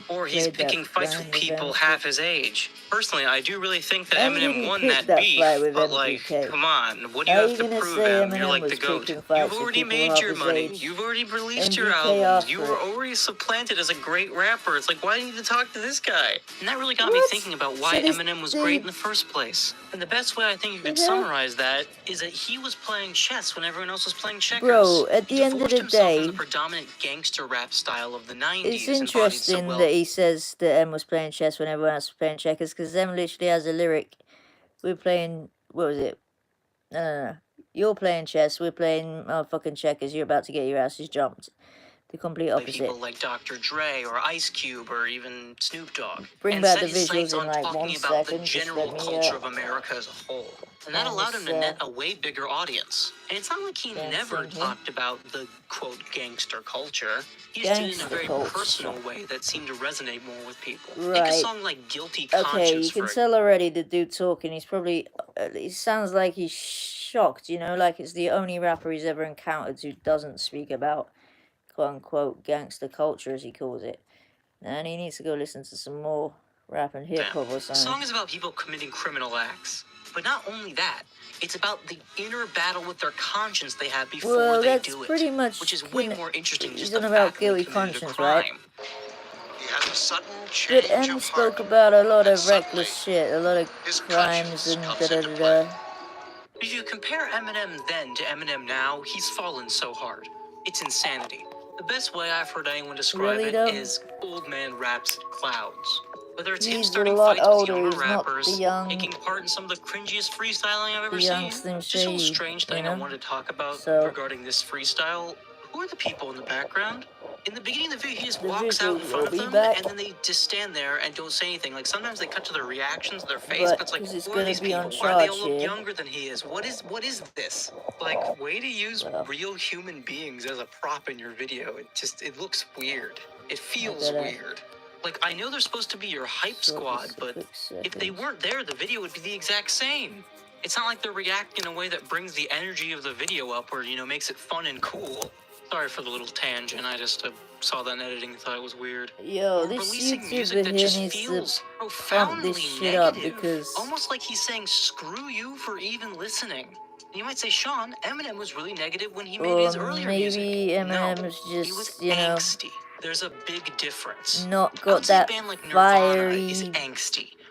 Or he's picking fights with people half his age. Personally, I do really think that Eminem won that beef, but like, come on, what do you have to prove, Em? You're like the GOAT. You've already made your money. You've already released your albums. You were already supplanted as a great rapper. It's like, why do you need to talk to this guy? And that really got me thinking about why Eminem was great in the first place. And the best way I think you could summarize that is that he was playing chess when everyone else was playing checkers. Bro, at the end of the day, from the predominant gangster rap style of the 90s. it's interesting that he says that Em was playing chess when everyone else was playing checkers, because Em literally has a lyric. We're playing, what was it? No. You're playing chess, we're playing fucking checkers, you're about to get your asses jumped. The complete opposite. People like Dr. Dre or Ice Cube or even Snoop Dogg. Bring back the visuals in like 1 second. The general culture of America as a whole. And that allowed him to net a way bigger audience. And it's not like he never talked about the, quote, gangster culture. He just did it in a very personal way that seemed to resonate more with people. Like a song like Guilty Conscience. Okay, you can tell already the dude talking, he's probably, it sounds like he's shocked, you know, like it's the only rapper he's ever encountered who doesn't speak about quote-unquote gangster culture, as he calls it. And he needs to go listen to some more rap and hip-hop or something. The song is about people committing criminal acts. But not only that, it's about the inner battle with their conscience they have before they do it. Pretty much, which is way more interesting than just the about guilty conscience, right? He has a sudden change but M spoke about a lot of reckless shit, a lot of crimes and da-da-da-da. If you compare Eminem then to Eminem now, he's fallen so hard. It's insanity. The best way I've heard anyone describe it is old man raps clouds. Whether it's him starting fights with younger rappers, taking part in some of the cringiest freestyling I've ever seen, just a strange thing I wanted to talk about regarding this freestyle. Who are the people in the background? In the beginning of the video, he just walks out in front of them, and then they just stand there and don't say anything. Like, sometimes they cut to their reactions, their face, but it's like, who are these people? Why do they all look younger than he is? What is this? Like, way to use real human beings as a prop in your video. It looks weird. It feels weird. Like, I know they're supposed to be your hype squad, but if they weren't there, the video would be the exact same. It's not like they're reacting in a way that brings the energy of the video up or, you know, makes it fun and cool. Sorry for the little tangent, I just saw that in editing and thought it was weird. Yo, this YouTuber here needs to pump this shit up because... almost like he's saying, screw you for even listening. And you might say, Sean, Eminem was really negative when he made his earlier music. Maybe Eminem's just, he was you know... angsty. There's a big difference. Not got that fiery,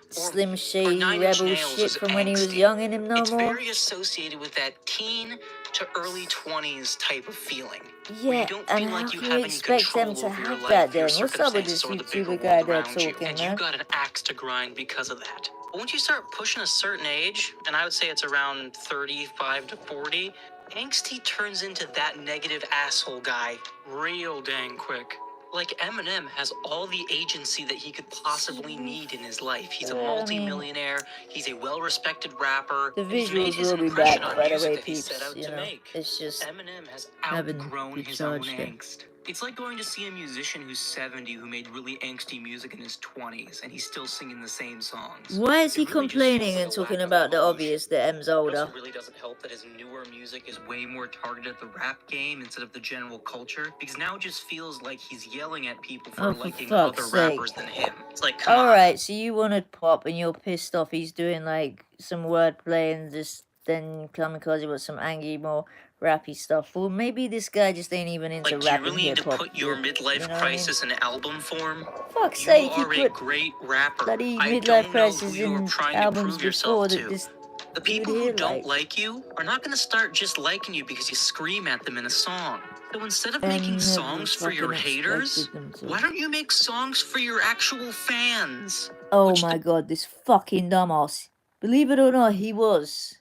Slim Shady rebel shit from when he was young in him no more. It's very associated with that teen to early 20s type of feeling. Yeah, and how can you expect them to have that then? What's up with this YouTuber guy there talking, man? And you got an axe to grind because of that. But once you start pushing a certain age, and I would say it's around 35 to 40, angsty turns into that negative asshole guy real dang quick. Like, Eminem has all the agency that he could possibly need in his life. He's a multi-millionaire, he's a well-respected rapper. The visuals will be back, by the way, peeps, you know. It's just Eminem has outgrown his own angst. It's like going to see a musician who's 70 who made really angsty music in his 20s, and he's still singing the same songs. Why is he complaining and talking about the obvious that M's older? It really doesn't help that his newer music is way more targeted at the rap game instead of the general culture, because now it just feels like he's yelling at people for liking other rappers than him. It's like, come on. Alright, so you wanted pop and you're pissed off he's doing like some wordplay and just then kamikaze with some angry, more rappy stuff. Well, maybe this guy just ain't even into like, rap do you really need to put your midlife crisis in album form? Fuck's sake, you are a great rapper. Bloody midlife crisis in albums before that this The people who don't like you are not going to start just liking you because you scream at them in a song. So instead of making songs for your haters, why don't you make songs for your actual fans? Oh my god, this fucking dumbass. Believe it or not, he was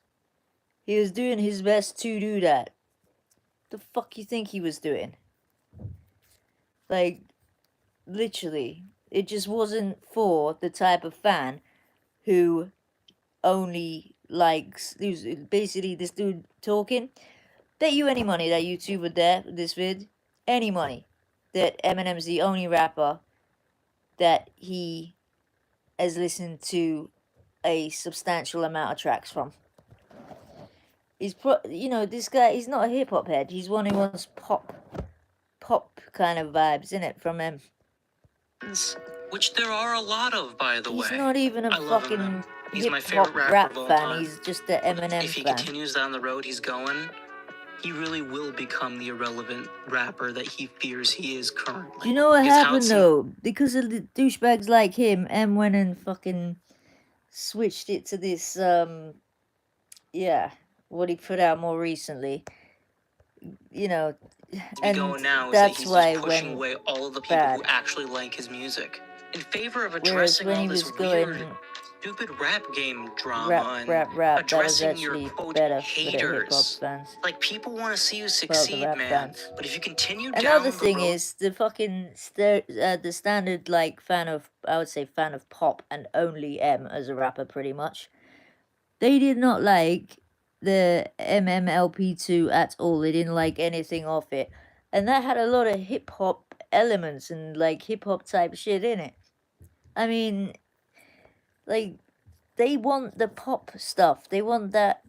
doing his best to do that. The fuck you think he was doing? Like, literally, it just wasn't for the type of fan who only likes, basically this dude talking. Bet you any money that YouTube would there, this vid, any money, that Eminem's the only rapper that he has listened to a substantial amount of tracks from. He's this guy, he's not a hip-hop head, he's one who wants pop kind of vibes in it from him. Which there are a lot of, by the way. He's not even a fucking hip-hop rap fan, he's just an Eminem fan. If he continues down the road he's going, he really will become the irrelevant rapper that he fears he is currently. Do you know what happened though? Because of the douchebags like him, M went and fucking switched it to this, what he put out more recently. You know, and going now that's he's why just pushing away all of the people who actually like his music in favor of addressing all this weird, stupid rap game drama rap, addressing your quote haters. Like, people want to see you succeed, man. But if you continue down another thing is the fucking the standard like fan of, I would say, fan of pop and only M as a rapper, pretty much. They did not like the MMLP2 at all. They didn't like anything of it, and that had a lot of hip hop elements and like hip hop type shit in it. I mean, like, they want the pop stuff. They want that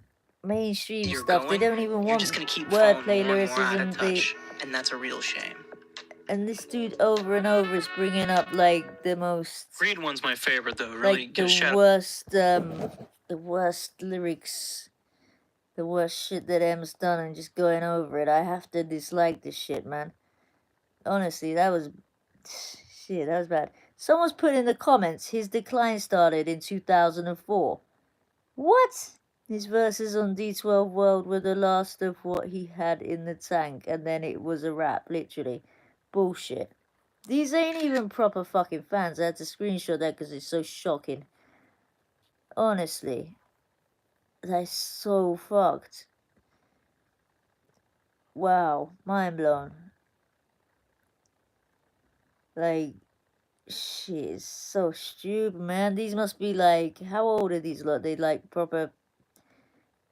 mainstream stuff. They don't even want wordplay, lyricism. And that's a real shame. And this dude over and over is bringing up like the most. Creed one's my favorite though. Really, like the worst lyrics, the worst shit that M's done, and just going over it. I have to dislike this shit, man. Honestly, that was bad. Someone's put in the comments, his decline started in 2004. What? His verses on D12 World were the last of what he had in the tank, and then it was a rap, literally. Bullshit. These ain't even proper fucking fans. I had to screenshot that because it's so shocking. Honestly. That's so fucked. Wow. Mind blown. Like, shit is so stupid, man. These must be like, how old are these lot? They like proper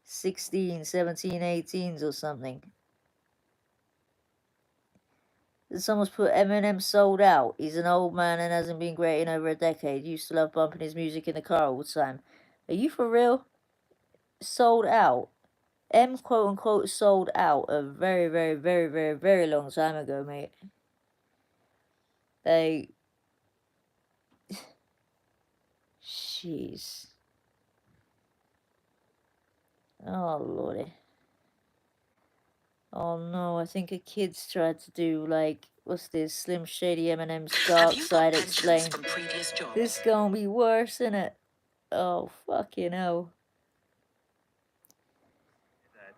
16, 17, 18s or something. Someone's put Eminem sold out. He's an old man and hasn't been great in over a decade. Used to love bumping his music in the car all the time. Are you for real? Sold out. M quote unquote sold out a very, very, very, very, very long time ago, mate. Like, jeez. Oh, lordy. Oh no, I think a kid's tried to do, like, what's this? Slim Shady Eminem's Dark Side Explained. This gonna be worse, innit? Oh, fucking hell.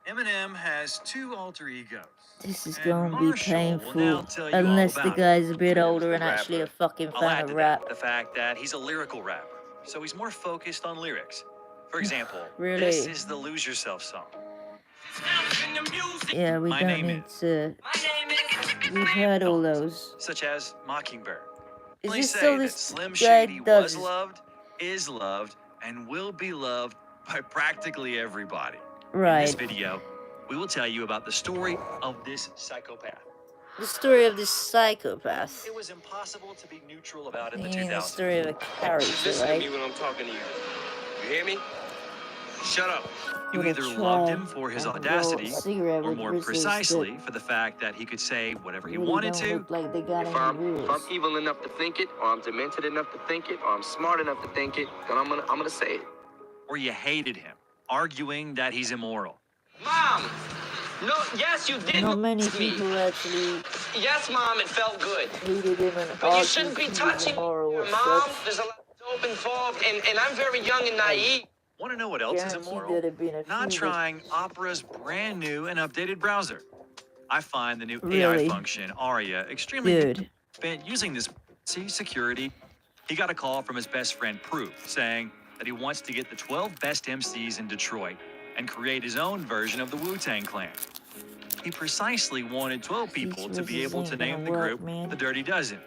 Eminem has two alter egos. This is gonna be painful. Unless the guy's a bit older and actually a fucking fan of rap. The fact that he's a lyrical rapper, so he's more focused on lyrics. For example, really? This is the Lose Yourself song. Yeah, we don't need to. We've heard all those. Such as Mockingbird. Is Please this say so that this Slim guy Shady does? was loved, is loved, and will be loved by practically everybody. Right. In this video, we will tell you about the story of this psychopath. The story of this psychopath. It was impossible to be neutral about in You the mean 2000s. the story of a character, Listen to right? me when I'm talking to you. You hear me? Shut up. You Would either have loved tried him for his and rolled audacity, a cigarette or with more bristles precisely that for the fact that he could say whatever he really wanted don't to. look like they got If any I'm rules. evil enough to think it, or I'm demented enough to think it, or I'm smart enough to think it, then I'm gonna say it. Or you hated him, arguing that he's immoral. Mom! No, yes, you did. Not many me. people actually Yes, Mom, it felt good. hated him and But you argued shouldn't be he was touching immoral her, as Mom. such. There's a lot of dope involved, and I'm very young and naive. Want to know what else is immoral? there'd have been a Not few trying Opera's brand new and updated browser. I find the new AI Really? function, Aria, extremely Dude. spent using this security. He got a call from his best friend Proof saying that he wants to get the 12 best MCs in Detroit and create his own version of the Wu-Tang Clan. He precisely wanted 12 people to be able to name the group the Dirty Dozen,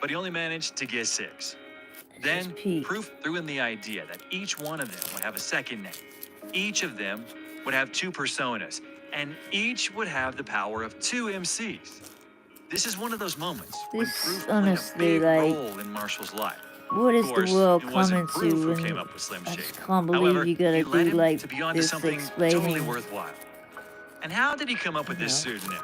but he only managed to get 6. Then Proof threw in the idea that each one of them would have a second name. Each of them would have 2 personas, and each would have the power of 2 MCs. This is one of those moments when Proof played a big role in Marshall's life. What is Of course, the world it wasn't coming Proof who to? came And up with Slim I Shady. just can't believe However, you gotta he led do him like to be onto this something explaining. totally worthwhile. And how did he come up with this pseudonym?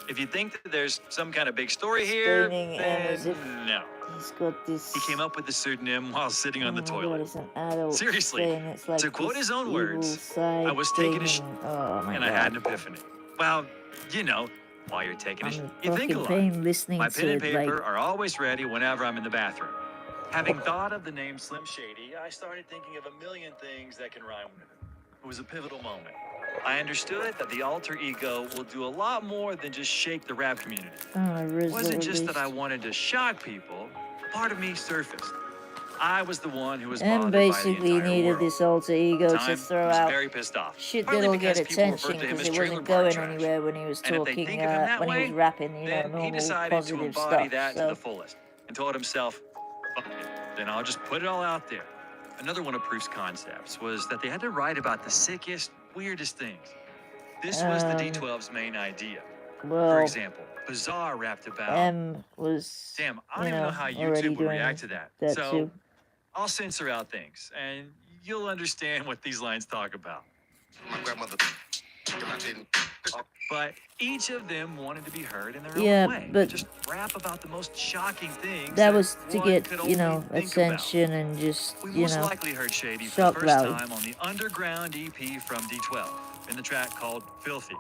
If you think that there's some kind of big story here, Explaining as if no. he's got this. He came up with the pseudonym while sitting on the Oh my God, toilet. it's an adult Seriously, thing. It's like to quote this his own evil words, side I was taking a thing oh my and God. I had an epiphany. Well, you know, while you're taking I'm you think a fucking lot. pain listening My to pen and it, paper like, are always ready whenever I'm in the bathroom. Having thought of the name Slim Shady, I started thinking of a million things that can rhyme with it. It was a pivotal moment. I understood that the alter ego will do a lot more than just shake the rap community. It wasn't just that I wanted to shock people. Part of me surfaced. I was the one who was and bothered by the basically entire needed world. this alter ego to Time, throw he was out very pissed off. shit Partly that'll get because people attention referred to him because as it wasn't trailer park going trash. anywhere when he was And if they talking think of him that when he was way, rapping, you know, then he normal decided to positive embody stuff. that to So the fullest and told himself, "Fuck it, then I'll just put it all out there." Another one of Proof's concepts was that they had to write about the sickest, weirdest things. This was the D12's main idea. For well, example, Bizarre rapped about, M was damn, I you don't even know know how already YouTube would doing react to that. that So too. I'll censor out things, and you'll understand what these lines talk about. My grandmother. But each of them wanted to be heard in their Yeah, own way. but Just rap about the most shocking things that was to one get could you only know think attention and just We you most know likely heard Shady for shock the first value. time on the Underground EP from D12 in the track called Filthy.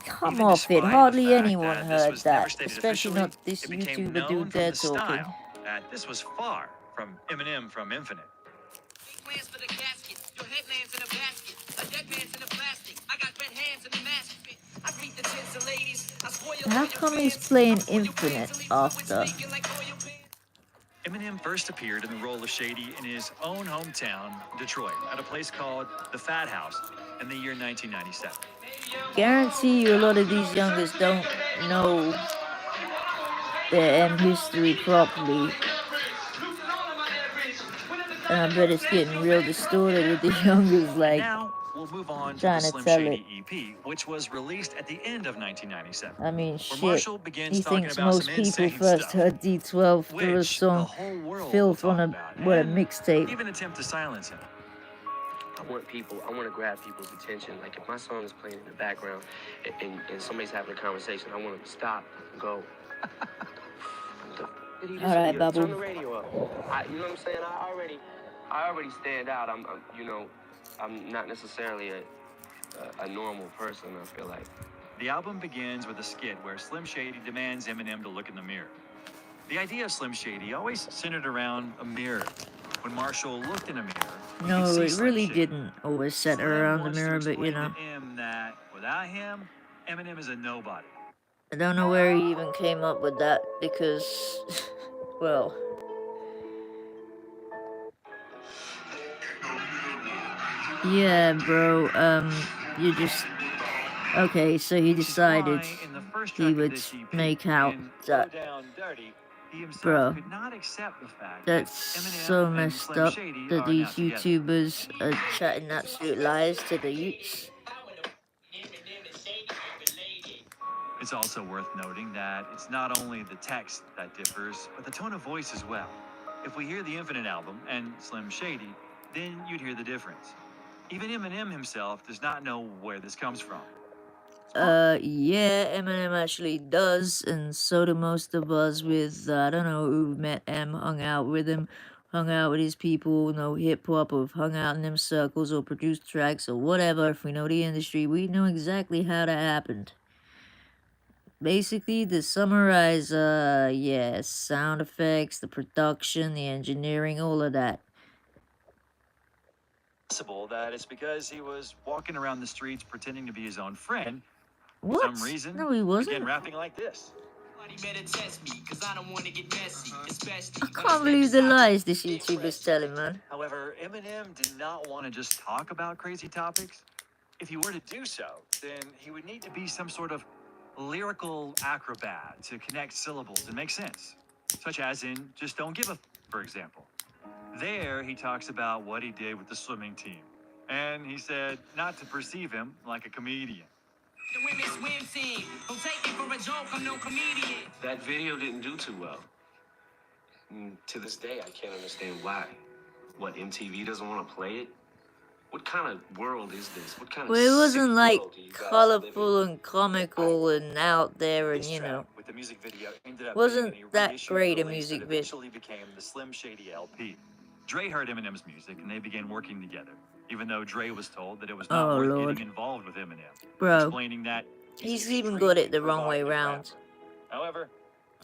Come Even off it! despite the Hardly fact anyone that this heard was never that, stated especially officially, not this it became YouTuber known dude from there the talking. style that this was far from Eminem from Infinite. Plans for the casket. Your headlands in a basket. A deadman's in a plastic. I got red hands in the mask. I greet the tits of ladies. I spoil How come he's playing Infinite after? Eminem first appeared in the role of Shady in his own hometown, Detroit, at a place called the Fat House in the year 1997. Guarantee you a lot of these youngers don't know their M history properly. And I bet it's getting real distorted with the youngers like Now we'll move on to trying the to Slim tell Shady it. EP, which was released at the end of 1997. I mean, Where shit. Marshall begins He talking thinks about most some people insane first stuff, heard D12 through a which the song whole world Filth will on talk a about, what a and mixtape. even attempt to silence him. I want to grab people's attention. Like if my song is playing in the background and somebody's having a conversation, I want them to stop and go. All right, Babu. Turn the radio up. You know what I'm saying? I already stand out. I'm not necessarily a normal person, I feel like. The album begins with a skit where Slim Shady demands Eminem to look in the mirror. The idea of Slim Shady always centered around a mirror. When Marshall looked in a mirror, he No, could see it Slim really Shady. didn't always center Slim around the wants to mirror, but you explain know. to M that without him, Eminem is a nobody. I don't know where he even came up with that because, well. Yeah, bro, you just... Okay, so he decided he would make out that... Bro, that's so messed up that these YouTubers are chatting absolute lies to the youths. It's also worth noting that it's not only the text that differs, but the tone of voice as well. If we hear the Infinite album and Slim Shady, then you'd hear the difference. Even Eminem himself does not know where this comes from. Yeah, Eminem actually does, and so do most of us with, I don't know, who met M, hung out with him, hung out with his people, know hip-hop, or hung out in them circles, or produced tracks, or whatever. If we know the industry, we know exactly how that happened. Basically, to summarize, yeah, sound effects, the production, the engineering, all of that. possible that it's because he was walking around the streets pretending to be his own friend. What? For some reason, No, he wasn't. began rapping like this. I can't believe the lies this YouTuber's telling, man. However, Eminem did not want to just talk about crazy topics. If he were to do so, then he would need to be some sort of lyrical acrobat to connect syllables and make sense. Such as in Just Don't Give a for example. There, he talks about what he did with the swimming team. And he said not to perceive him like a comedian. The women's swim team. Don't take it for a joke, I'm no comedian. That video didn't do too well. To this day, I can't understand why. What, MTV doesn't want to play it? What kind of world is this? What kind Well, of it wasn't sick like world do you guys live colorful in? and comical and out there, and This you track know, with the music video ended up wasn't being a that reissued great a release music that video. eventually became the Slim Shady LP. Dre heard Eminem's music and they began working together, even though Dre was told that it was not Oh, worth Lord. getting involved with Eminem, Bro, explaining that he's even got it the wrong way provocative round. rapper. However,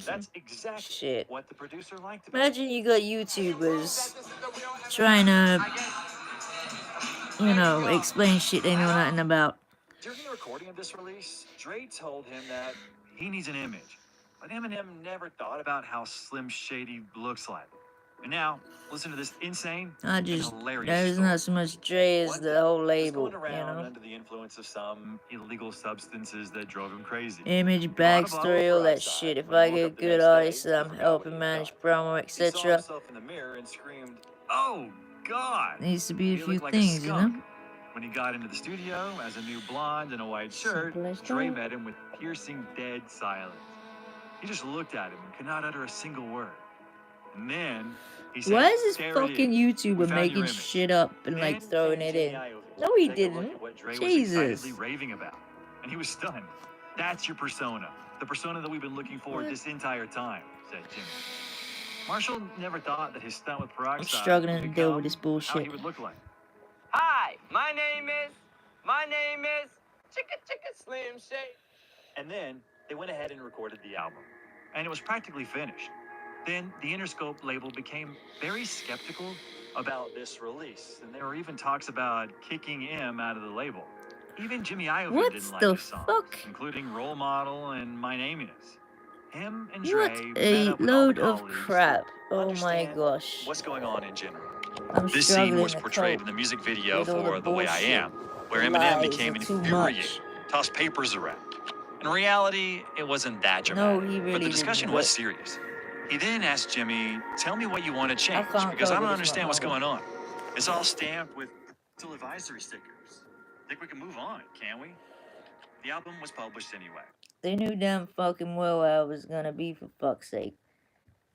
that's exactly Shit. what the producer liked about Imagine you got YouTubers trying to, you know, explain shit they know nothing about. During the recording of this release, Dre told him that he needs an image, but Eminem never thought about how Slim Shady looks like. And now, listen to this insane and hilarious There's story. not so much Dre as the whole label, Going you around know. under the influence of some illegal substances that drove him crazy. Image, He bought a bottle of backstory, all that peroxide. shit. If When he I woke get up the good next day, artists that he I'm forgot what helping he had manage done. promo, He saw etc. himself in the mirror and screamed, "Oh, God!" Needs to be a He few looked like things, a you skunk. know. When he got into the studio as a new blonde in a white shirt, Simple as Dre that. met him with piercing dead silence. He just looked at him and could not utter a single word. And then he said, Why is this "There it fucking is. We YouTuber found your making image." shit up and like Then throwing came it Jimmy in? Iovine No, he to take a look didn't. at what Dre was Jesus. excitedly raving about. And he was stunned. "That's your persona. The persona that we've been looking for What? this entire time," said Jimmy. Marshall never thought that his stunt with I'm peroxide struggling would to deal with become this how bullshit. he would look like. Hi, my name is Chicka Slim Shady. And then they went ahead and recorded the album. And it was practically finished. Then the Interscope label became very skeptical about this release. And there were even talks about kicking M out of the label. Even Jimmy Iovine What didn't like the his songs, fuck? including Role Model and My Name Is. Him and What Dre met a up with all the load of colleagues to crap. Oh my understand gosh. what's going on in general. I'm This scene struggling was to portrayed cope in the music video with all for the The Way I bullshit. Am, where The Eminem lies became are too infuriated, much. tossed papers around. In reality, it wasn't that dramatic, No, he but really the discussion didn't, was but serious. He then asked Jimmy, "Tell me what you want to change, can't because I cope don't with this understand what's one, going on. It's all stamped with parental advisory stickers. Think we can move on, can't we?" The album was published anyway. they knew damn fucking well how it was gonna be, for fuck's sake.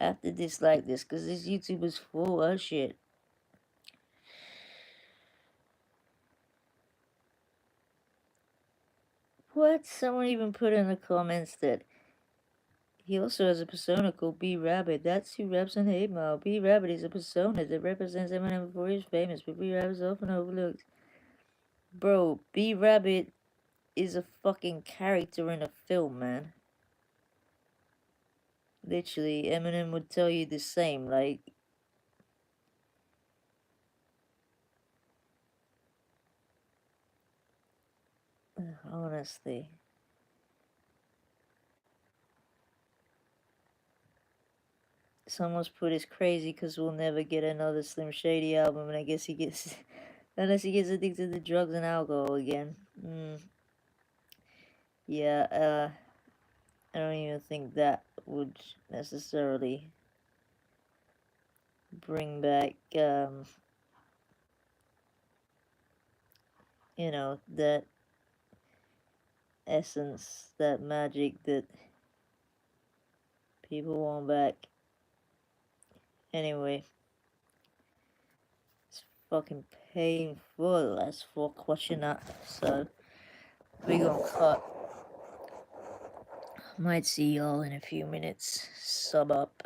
I have to dislike this, because this YouTuber's full of shit. What? Someone even put in the comments that he also has a persona called B-Rabbit. That's who raps on Hate Mail. B-Rabbit is a persona that represents Eminem before he's famous, but B-Rabbit is often overlooked. Bro, B-Rabbit is a fucking character in a film, man. Literally, Eminem would tell you the same, like... Honestly. Someone's put it's crazy because we'll never get another Slim Shady album, and I guess he gets... unless he gets addicted to drugs and alcohol again. Yeah, I don't even think that would necessarily bring back, you know, that essence, that magic that people want back. Anyway, it's fucking painful as fuck watching that, so we gonna cut. Might see y'all in a few minutes. Sub up.